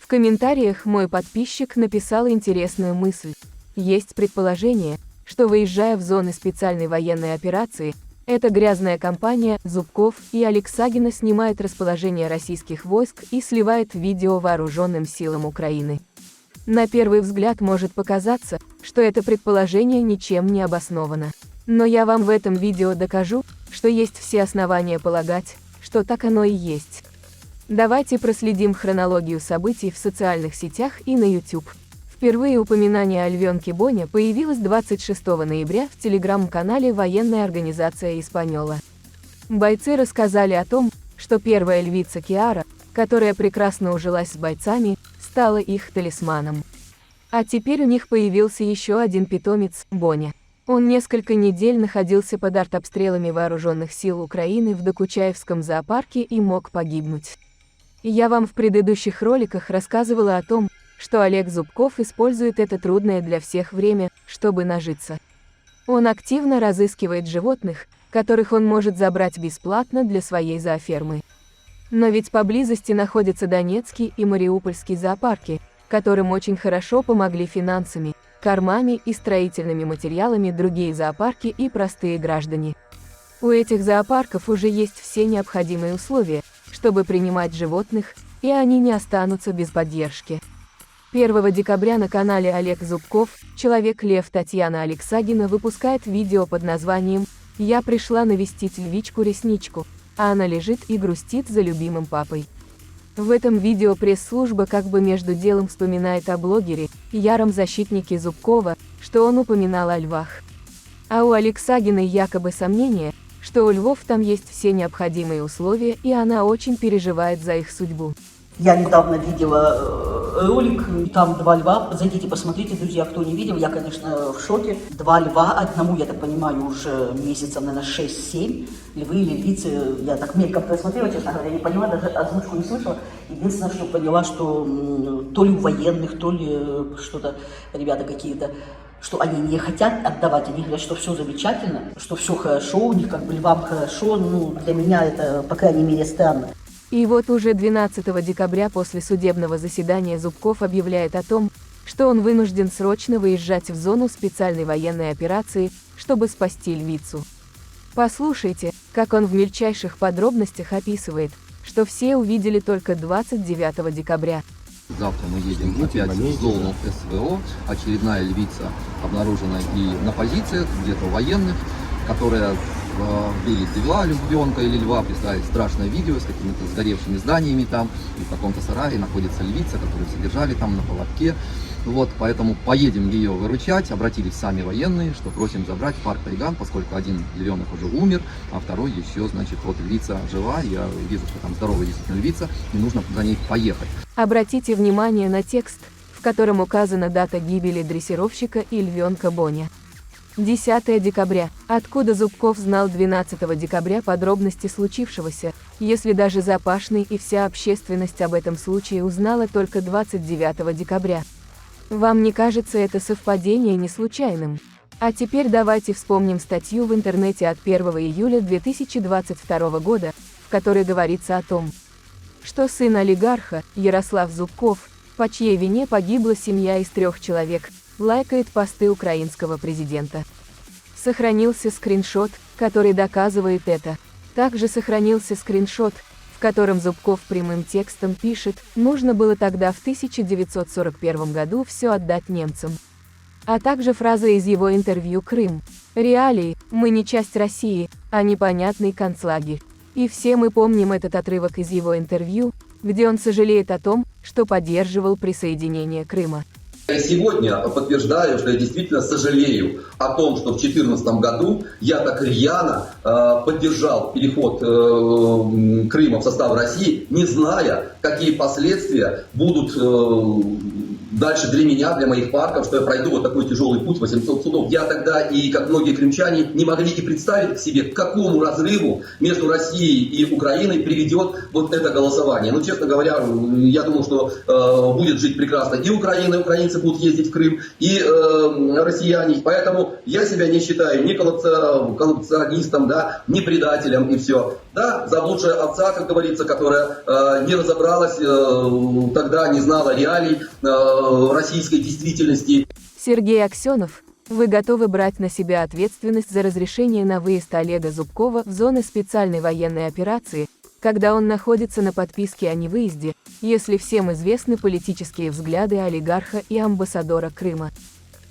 В комментариях мой подписчик написал интересную мысль. Есть предположение, что выезжая в зоны специальной военной операции, эта грязная компания Зубков и Алексагина снимает расположение российских войск и сливает видео вооруженным силам Украины. На первый взгляд может показаться, что это предположение ничем не обосновано. Но я вам в этом видео докажу, что есть все основания полагать, что так оно и есть. Давайте проследим хронологию событий в социальных сетях и на YouTube. Впервые упоминание о львенке Боне появилось 26 ноября в телеграм-канале военная организация «Испаньола». Бойцы рассказали о том, что первая львица Киара, которая прекрасно ужилась с бойцами, стала их талисманом. А теперь у них появился еще один питомец – Боня. Он несколько недель находился под артобстрелами вооруженных сил Украины в Докучаевском зоопарке и мог погибнуть. Я вам в предыдущих роликах рассказывала о том, что Олег Зубков использует это трудное для всех время, чтобы нажиться. Он активно разыскивает животных, которых он может забрать бесплатно для своей зоофермы. Но ведь поблизости находятся Донецкий и Мариупольский зоопарки, которым очень хорошо помогли финансами, кормами и строительными материалами другие зоопарки и простые граждане. У этих зоопарков уже есть все необходимые условия, чтобы принимать животных, и они не останутся без поддержки. 1 декабря на канале Олег Зубков, Человек-лев Татьяна Алексагина выпускает видео под названием «Я пришла навестить львичку-ресничку, а она лежит и грустит за любимым папой». В этом видео пресс-служба как бы между делом вспоминает о блогере, яром защитнике Зубкова, что он упоминал о львах. А у Алексагиной якобы сомнение, что у львов там есть все необходимые условия, и она очень переживает за их судьбу. Я недавно видела ролик, там 2 льва, зайдите, посмотрите, друзья, кто не видел, я, конечно, в шоке. 2 льва, одному, я так понимаю, уже месяцев, наверное, 6-7, львы или львицы, я так мельком просмотрела, честно говоря, не поняла, даже озвучку не слышала. Единственное, что поняла, что то ли у военных, то ли что-то, ребята какие-то, что они не хотят отдавать, они говорят, что все замечательно, что все хорошо, у них как бы львам хорошо, ну, для меня это, по крайней мере, странно. И вот уже 12 декабря после судебного заседания Зубков объявляет о том, что он вынужден срочно выезжать в зону специальной военной операции, чтобы спасти львицу. Послушайте, как он в мельчайших подробностях описывает, что все увидели только 29 декабря. Завтра мы едем опять в зону СВО. Очередная львица обнаружена и на позициях, где-то военных, которая били львенка или льва, прислали страшное видео с какими-то сгоревшими зданиями там, и в каком-то сарае находится львица, которую содержали там на поводке. Вот, поэтому поедем ее выручать, обратились сами военные, что просим забрать в парк Тайган, поскольку один львенок уже умер, а второй еще, значит, вот львица жива, я вижу, что там здоровая действительно львица, и нужно за ней поехать. Обратите внимание на текст, в котором указана дата гибели дрессировщика и львенка Боня. 10 декабря. Откуда Зубков знал 12 декабря подробности случившегося, если даже Запашный и вся общественность об этом случае узнала только 29 декабря? Вам не кажется это совпадение не случайным? А теперь давайте вспомним статью в интернете от 1 июля 2022 года, в которой говорится о том, что сын олигарха, Ярослав Зубков, по чьей вине погибла семья из 3 человек, лайкает посты украинского президента. Сохранился скриншот, который доказывает это. Также сохранился скриншот, в котором Зубков прямым текстом пишет: «Нужно было тогда в 1941 году все отдать немцам». А также фраза из его интервью «Крым. Реалии, мы не часть России, а непонятный концлагерь». И все мы помним этот отрывок из его интервью, где он сожалеет о том, что поддерживал присоединение Крыма. Сегодня подтверждаю, что я действительно сожалею о том, что в 2014 году я так рьяно поддержал переход Крыма в состав России, не зная, какие последствия будут дальше для меня, для моих парков, что я пройду вот такой тяжелый путь, 800 судов. Я тогда, и как многие крымчане, не могли и представить себе, к какому разрыву между Россией и Украиной приведет вот это голосование. Ну, честно говоря, я думал, что будет жить прекрасно и Украина, и украинцы будут ездить в Крым, и россияне. Поэтому я себя не считаю ни коррупционистом, да, ни предателем, и все. Да, заблудшая овца, как говорится, которая не разобралась тогда, не знала реалий российской действительности. Сергей Аксенов, вы готовы брать на себя ответственность за разрешение на выезд Олега Зубкова в зоны специальной военной операции, когда он находится на подписке о невыезде, если всем известны политические взгляды олигарха и амбассадора Крыма,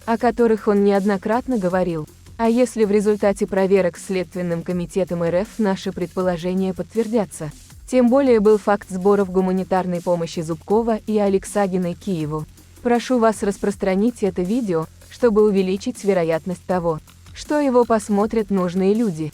о которых он неоднократно говорил? А если в результате проверок Следственным комитетом РФ наши предположения подтвердятся? Тем более был факт сборов гуманитарной помощи Зубкова и Алексагиной Киеву. Прошу вас распространить это видео, чтобы увеличить вероятность того, что его посмотрят нужные люди.